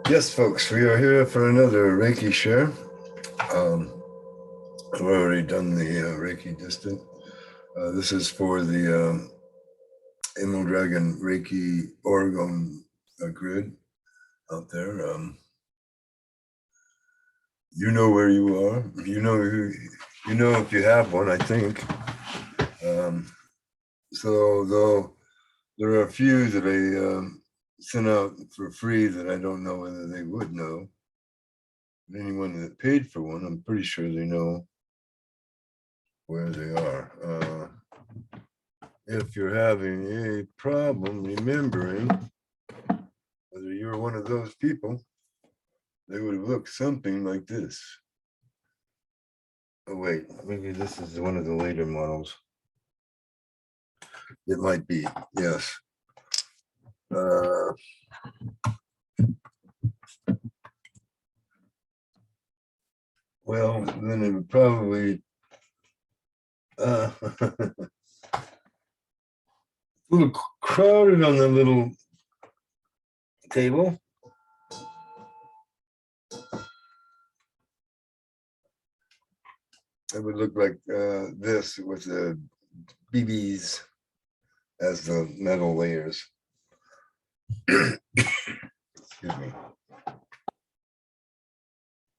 Yes, folks, we are here for another Reiki share. I've already done the Reiki distant. This is for the Emerald Dragon Reiki Oregon grid out there. You know where you are. You know if you have one, I think. So though there are a few that I sent out for free that I don't know whether they would know. But anyone that paid for one, I'm pretty sure they know where they are. If you're having a problem remembering whether you're one of those people, they would have looked something like this. Oh, wait, maybe this is one of the later models. It might be, yes. Well, then it would probably a little crowded on the little table. It would look like this with the BBs as the metal layers. Excuse me.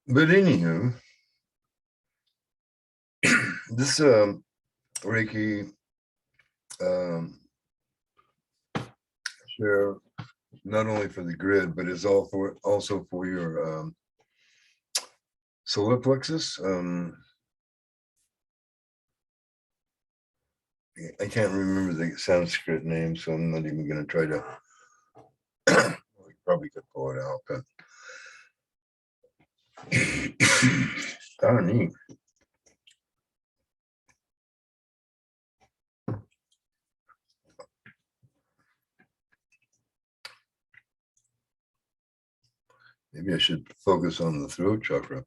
But anywho, this Reiki share, not only for the grid, but is also for your solar plexus. I can't remember the Sanskrit name, so I'm not even going to try to. We probably could pull it out, but darn neat. Maybe I should focus on the throat chakra.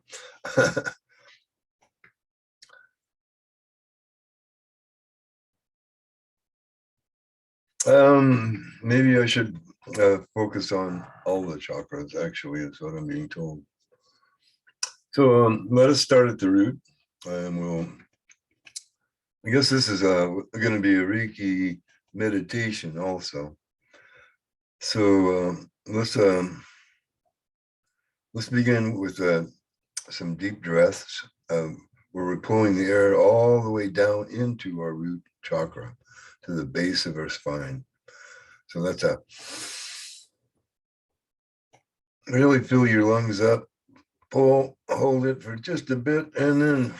Maybe I should focus on all the chakras, actually, is what I'm being told. So let us start at the root, and I guess this is going to be a Reiki meditation also. So let's begin with some deep breaths where we're pulling the air all the way down into our root chakra to the base of our spine. So that's really fill your lungs up, pull, hold it for just a bit, and then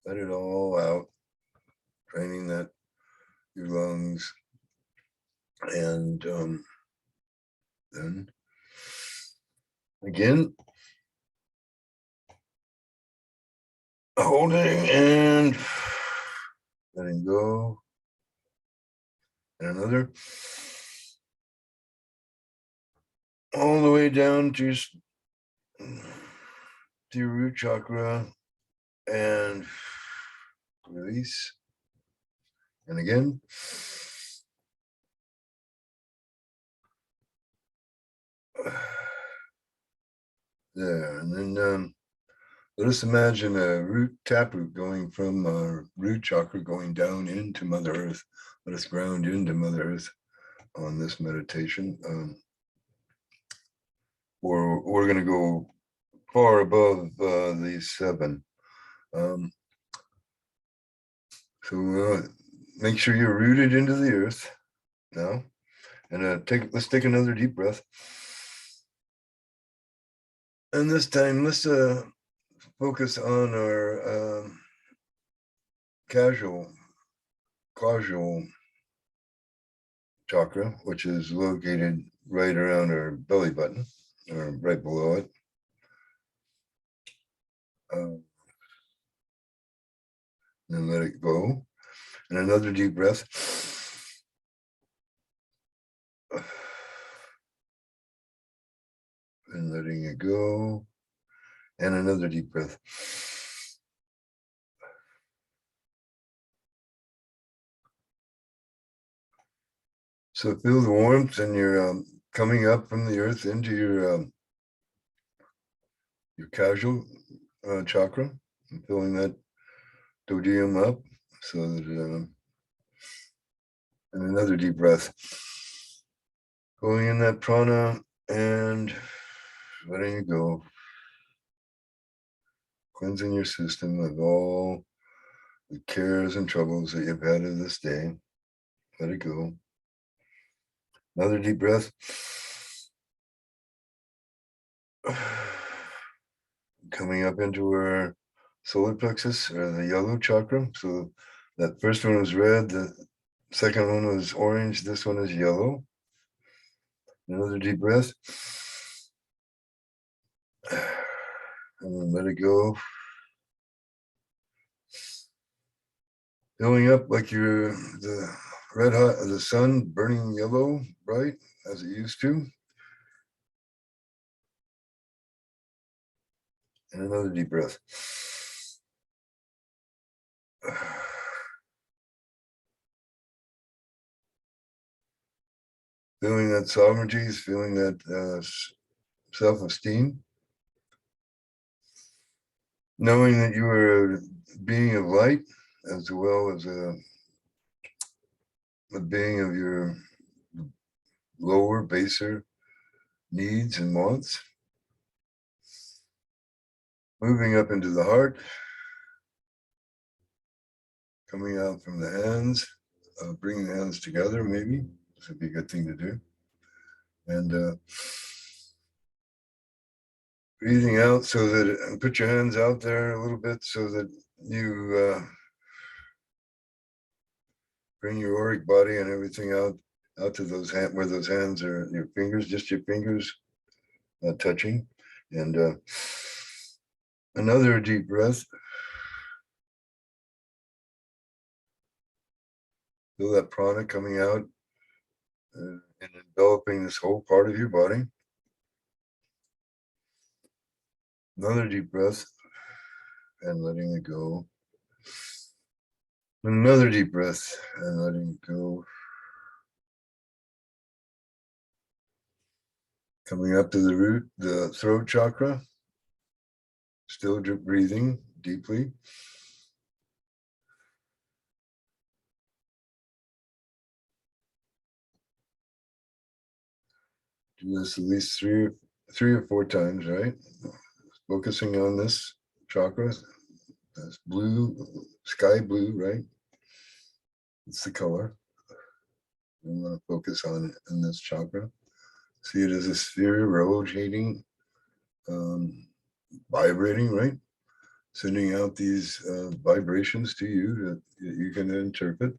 let it all out, training your lungs. And then again, holding and letting go. And another. All the way down to your root chakra and release. And again. There. And then let us imagine a taproot going from our root chakra going down into Mother Earth. Let us ground into Mother Earth on this meditation. We're going to go far above these 7. So make sure you're rooted into the earth now. And let's take another deep breath. And this time, let's focus on our causal chakra, which is located right around our belly button, or right below it. And let it go. And another deep breath. And letting it go. And another deep breath. So feel the warmth, and you're coming up from the earth into your casual chakra, and filling that dodium up, so that and another deep breath, going in that prana and letting it go, cleansing your system of all the cares and troubles that you've had of this day. Let it go. Another deep breath. Coming up into our solar plexus, or the yellow chakra. So that first one was red, the second one was orange, this one is yellow. Another deep breath. And then let it go. Filling up like you're the red hot of the sun, burning yellow, bright, as it used to. And another deep breath. Feeling that sovereignty, feeling that self-esteem. Knowing that you are a being of light, as well as a being of your lower, baser needs and wants. Moving up into the heart, coming out from the hands, bringing the hands together, maybe. This would be a good thing to do. And breathing out so that, and put your hands out there a little bit so that you bring your auric body and everything out to those hands, where those hands are, your fingers, just your fingers touching. And another deep breath. Feel that prana coming out and enveloping this whole part of your body. Another deep breath and letting it go. Another deep breath and letting it go. Coming up to the root, the throat chakra. Still breathing deeply. Do this at least three or four times, right? Focusing on this chakra. That's blue, sky blue, right? It's the color. We want to focus on it in this chakra. See it as a sphere rotating, vibrating, right? Sending out these vibrations to you that you can interpret.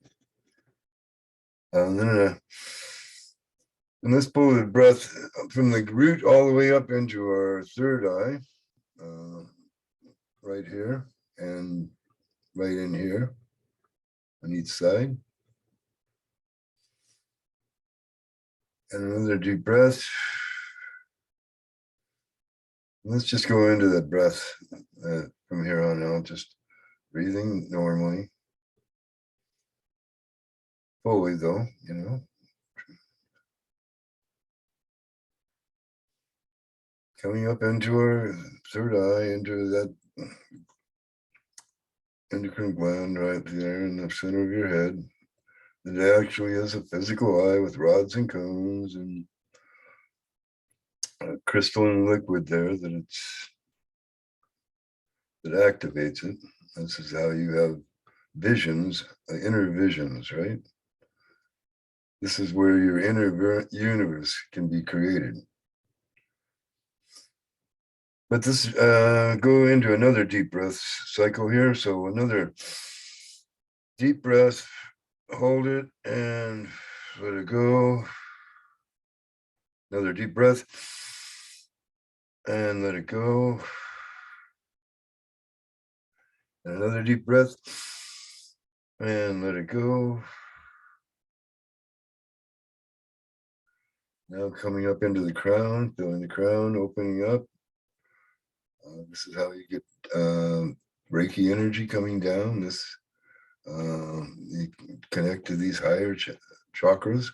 And then let's pull the breath from the root all the way up into our third eye, right here and right in here on each side. And another deep breath. Let's just go into that breath from here on out, just breathing normally. Fully though, you know. Coming up into our third eye, into that endocrine gland right there in the center of your head. It actually is a physical eye with rods and cones and a crystalline liquid there that activates it. This is how you have visions, inner visions, right? This is where your inner universe can be created. But this, go into another deep breath cycle here. So another deep breath, hold it and let it go. Another deep breath and let it go. And another deep breath and let it go. Now coming up into the crown, feeling the crown opening up. This is how you get Reiki energy coming down. This you connect to these higher chakras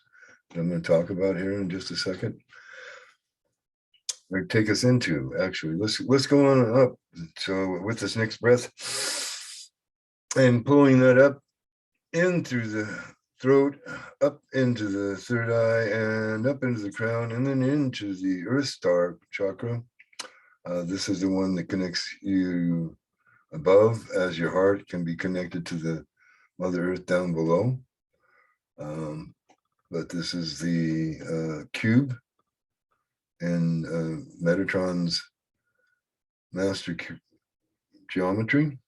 I'm going to talk about here in just a second, or take us into. Actually, let's go on up. So with this next breath, and pulling that up in through the throat, up into the third eye, and up into the crown, and then into the Earthstar chakra. This is the one that connects you above, as your heart can be connected to the Mother Earth down below. But this is the cube in Metatron's master geometry.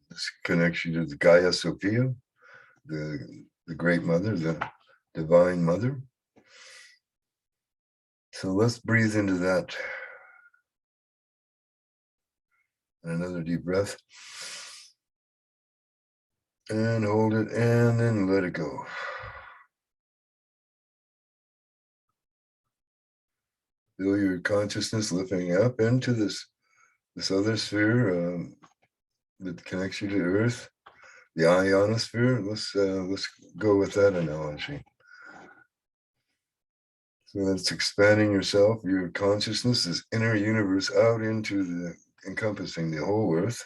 This connects you to the Gaia Sophia, the Great Mother, the Divine Mother. So let's breathe into that. And another deep breath. And hold it, and then let it go. Feel your consciousness lifting up into this other sphere that connects you to Earth, the ionosphere. Let's go with that analogy. So that's expanding yourself, your consciousness, this inner universe, out into the encompassing the whole Earth.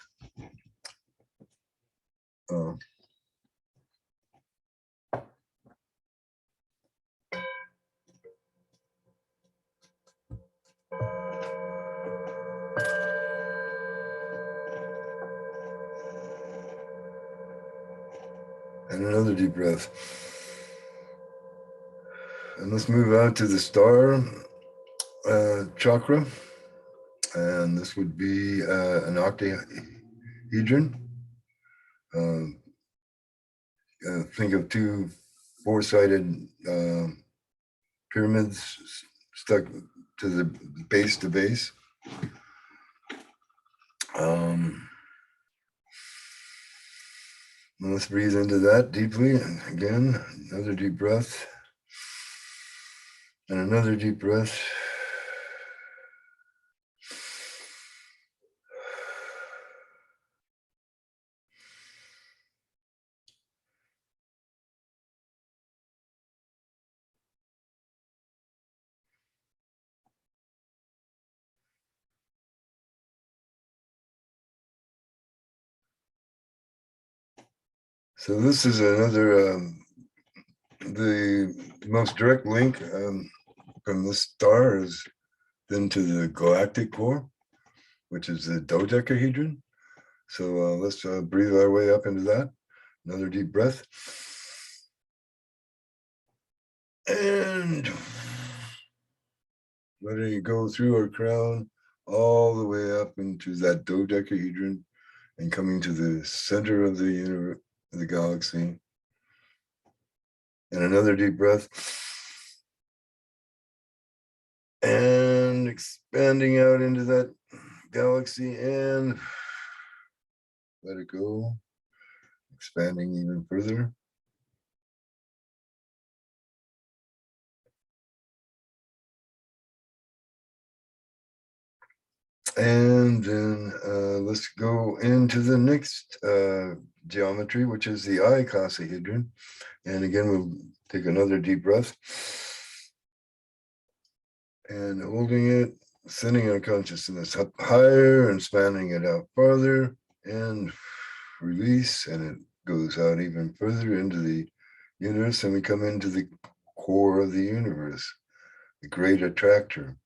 And another deep breath. And let's move out to the star chakra. And this would be an octahedron. Think of two four-sided pyramids stuck to the base to base. Let's breathe into that deeply. And again, another deep breath. And another deep breath. So this is another, the most direct link from this star is then to the galactic core, which is the dodecahedron. So let's breathe our way up into that. Another deep breath. And letting it go through our crown all the way up into that dodecahedron and coming to the center of the universe, the galaxy. And another deep breath. And expanding out into that galaxy and let it go, expanding even further. And then let's go into the next geometry, which is the icosahedron. And again, we'll take another deep breath. And holding it, sending our consciousness up higher and spanning it out farther, and release, and it goes out even further into the universe, and we come into the core of the universe, the great attractor.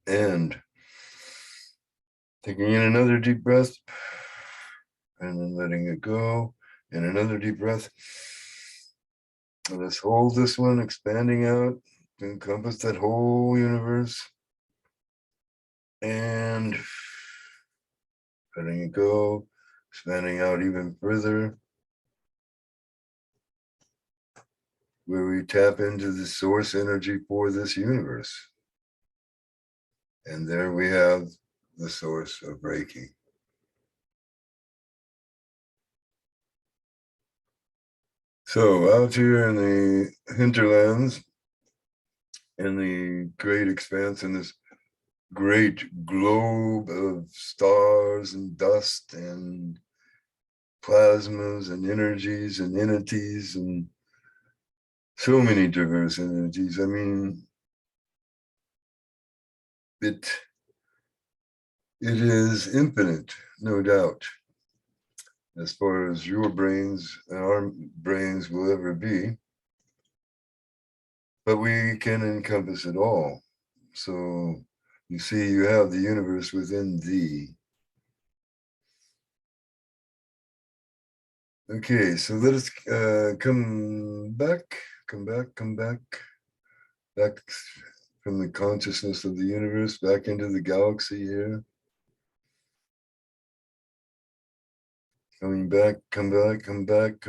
And taking in another deep breath, and then letting it go, and another deep breath. And let's hold this one, expanding out to encompass that whole universe. And letting it go, expanding out even further, where we tap into the source energy for this universe. And there we have the source of Reiki. So out here in the hinterlands, in the great expanse, in this great globe of stars and dust and plasmas and energies and entities and so many diverse energies. I mean, it is infinite, no doubt, as far as your brains and our brains will ever be, but we can encompass it all. So you see, you have the universe within thee. Okay, so let us come back back from the consciousness of the universe back into the galaxy here. Coming back, come back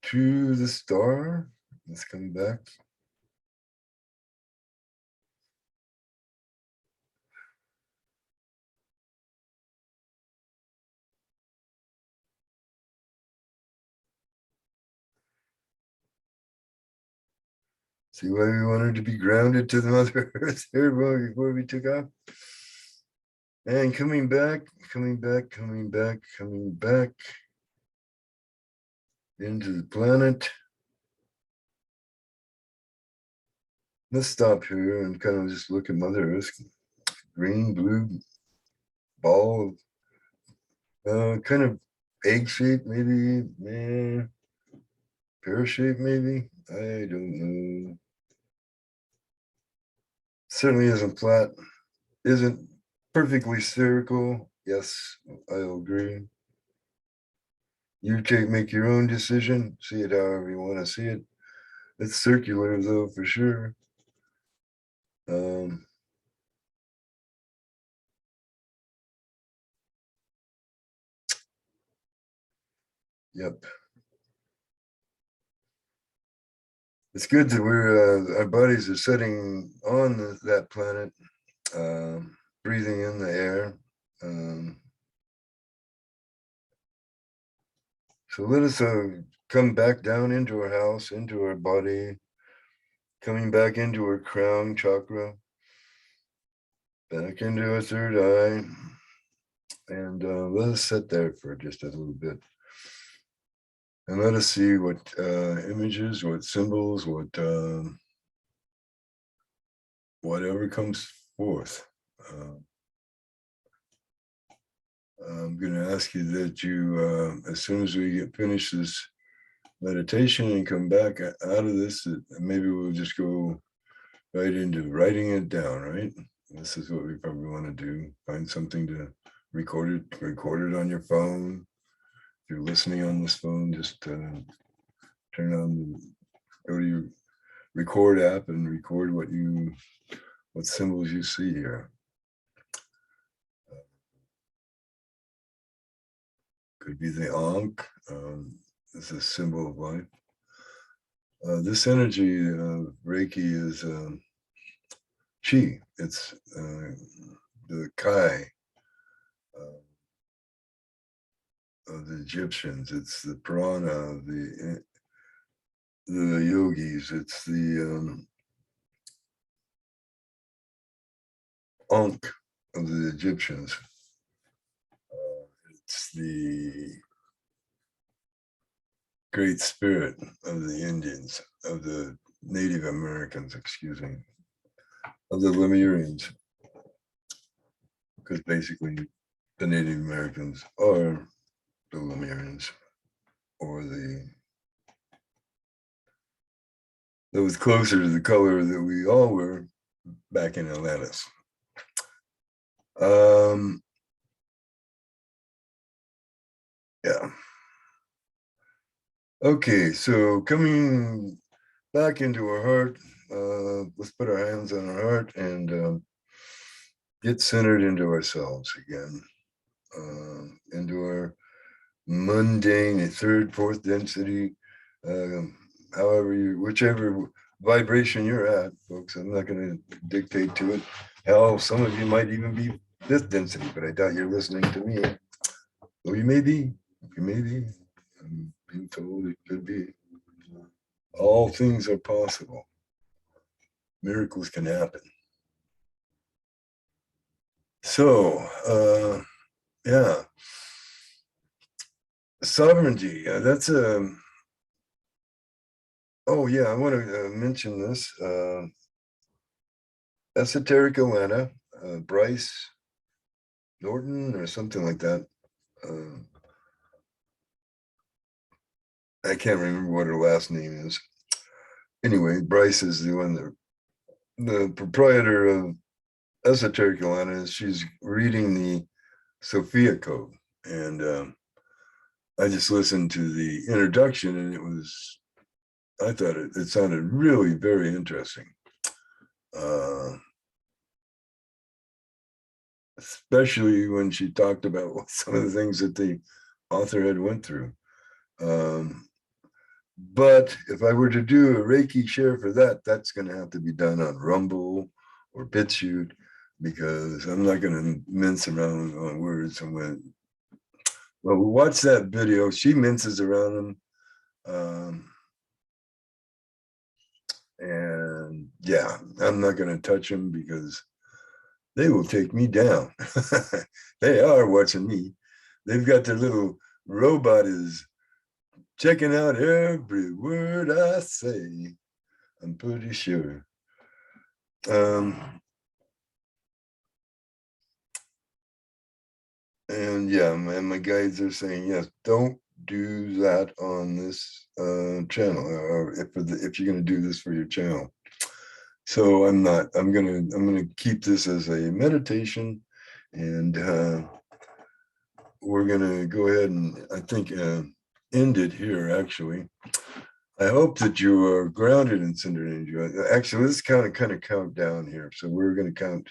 to the star. Let's come back. See why we wanted to be grounded to the Mother Earth here before we took off. And coming back into the planet. Let's stop here and kind of just look at Mother Earth. Green, blue ball, kind of egg shape, maybe, pear shape, maybe. I don't know. Certainly isn't flat, isn't perfectly spherical. Yes, I'll agree. You make your own decision, see it however you want to see it. It's circular though, for sure. Yep. It's good that our bodies are setting on that planet, breathing in the air. So let us come back down into our house, into our body, coming back into our crown chakra, back into our third eye, and let us sit there for just a little bit. And let us see what images, what symbols, whatever comes forth. I'm going to ask you that you, as soon as we get finished this meditation and come back out of this, maybe we'll just go right into writing it down, right? This is what we probably want to do. Find something to record it on your phone. If you're listening on this phone, just turn on, go to your record app and record what symbols you see here. Could be the Ankh. It's a symbol of life. This energy of Reiki is Chi. It's the Kai of the Egyptians. It's the prana of the yogis. It's the Ankh of the Egyptians. It's the Great Spirit of the Indians, of the Native Americans, excuse me, of the Lemurians, because basically the Native Americans are the Lemurians, or that was closer to the color that we all were back in Atlantis. Yeah. Okay, so coming back into our heart, let's put our hands on our heart and get centered into ourselves again, into our mundane, third, fourth density, whichever vibration you're at, folks. I'm not going to dictate to it. Hell, some of you might even be fifth density, but I doubt you're listening to me. Well, you may be. I'm being told it could be. All things are possible. Miracles can happen. So, yeah. Sovereignty. That's a. Oh yeah, I want to mention this. Esoteric Atlanta, Bryce Norton or something like that. Uh, I can't remember what her last name is. Anyway, Bryce is the one that the proprietor of Esoteric Atlanta. She's reading the Sophia Code, and I just listened to the introduction, and I thought it sounded really very interesting. Especially when she talked about some of the things that the author had went through. But if I were to do a Reiki share for that, that's going to have to be done on Rumble or BitChute, because I'm not going to mince around on words. Well, watch that video. She minces around them. And yeah, I'm not going to touch them because they will take me down. They are watching me. They've got their little robot is checking out every word I say. I'm pretty sure. And yeah, my guides are saying, yes, don't do that on this channel, or if you're going to do this for your channel. So I'm not. I'm gonna keep this as a meditation, and we're gonna go ahead and I think end it here. Actually, I hope that you are grounded in synergy. Actually, let's kind of count down here. So we're gonna count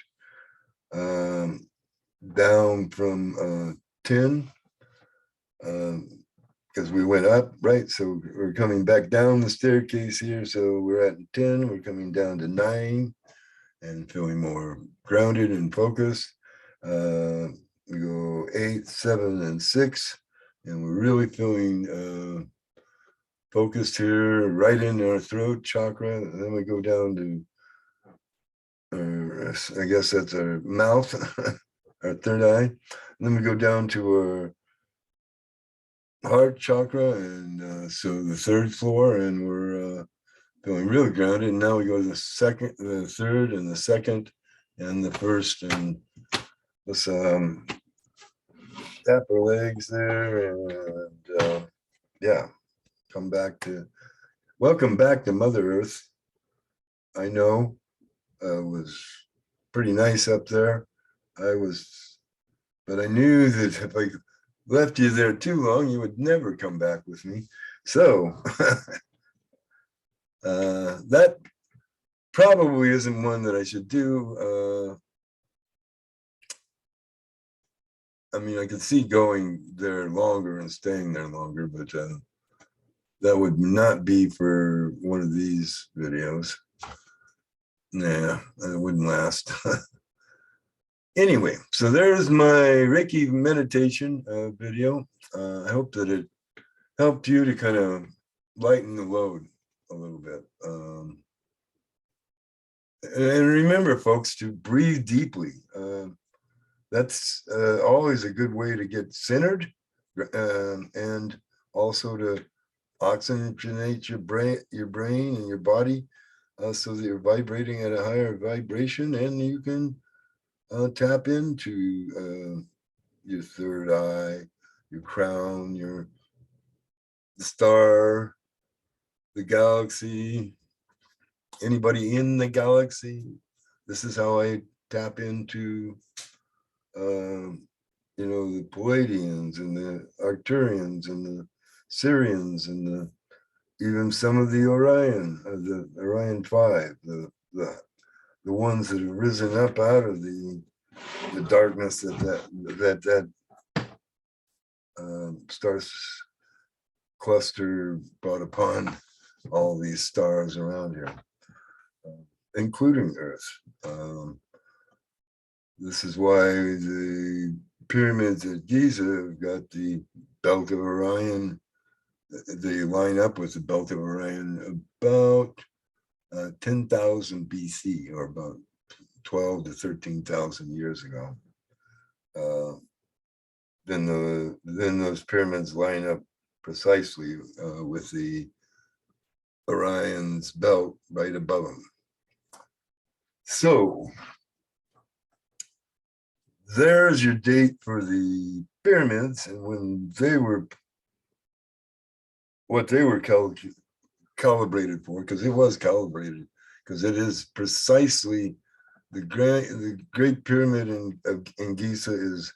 down from 10. Because we went up, right? So we're coming back down the staircase here. So we're at 10, we're coming down to 9 and feeling more grounded and focused. We go 8, 7, and 6, and we're really feeling focused here, right in our throat chakra. And then we go down to, I guess that's our mouth, our third eye. And then we go down to our heart chakra, and so the third floor, and we're feeling really grounded. And now we go to the third, and the second, and the first, and let's tap our legs there, and yeah, welcome back to Mother Earth. I know it was pretty nice up there. But I knew that if I left you there too long, you would never come back with me. So that probably isn't one that I should do. I mean, I could see going there longer and staying there longer, but that would not be for one of these videos. Nah, it wouldn't last. Anyway, so there's my Reiki meditation video. I hope that it helped you to kind of lighten the load a little bit. And remember, folks, to breathe deeply. That's always a good way to get centered, and also to oxygenate your brain and your body, so that you're vibrating at a higher vibration, and you can tap into your third eye, your crown, the star, the galaxy, anybody in the galaxy. This is how I tap into the Palladians and the Arcturians and the Syrians and even some of the Orion 5, the ones that have risen up out of the darkness that stars cluster brought upon all these stars around here, including Earth. This is why the pyramids at Giza have got the belt of Orion. They line up with the belt of Orion about 10,000 BC, or about 12 to 13,000 years ago. then those pyramids line up precisely with the Orion's belt right above them. So there's your date for the pyramids, and when they were, what they were calibrated for, because it was calibrated, because it is precisely the Great Pyramid in Giza is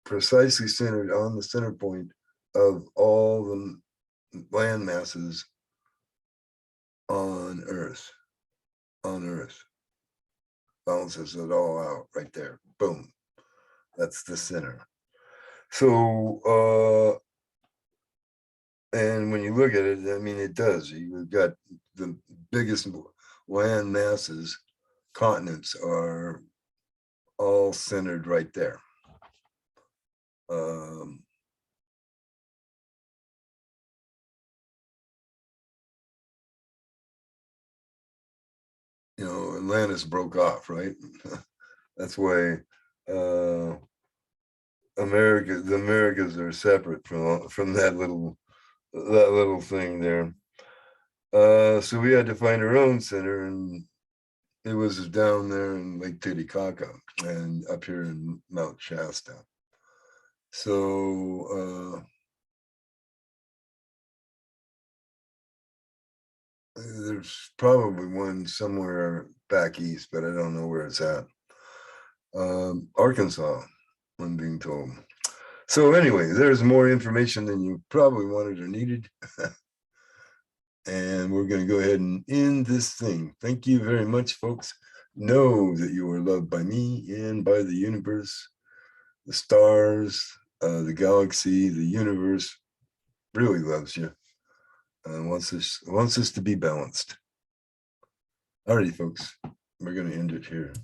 precisely centered on the center point of all the land masses on Earth. Balances it all out right there. Boom. That's the center. So, and when you look at it, I mean, it does. You've got the biggest land masses, continents are all centered right there. You know, Atlantis broke off, right? That's why the Americas are separate from that little thing there. So we had to find our own center, and it was down there in Lake Titicaca and up here in Mount Shasta. So there's probably one somewhere back east, but I don't know where it's at. Arkansas, I'm being told. So anyway, there's more information than you probably wanted or needed. And we're going to go ahead and end this thing. Thank you very much, folks. Know that you are loved by me and by the universe, the stars, the galaxy, the universe really loves you and wants us to be balanced. Alrighty, folks, we're going to end it here.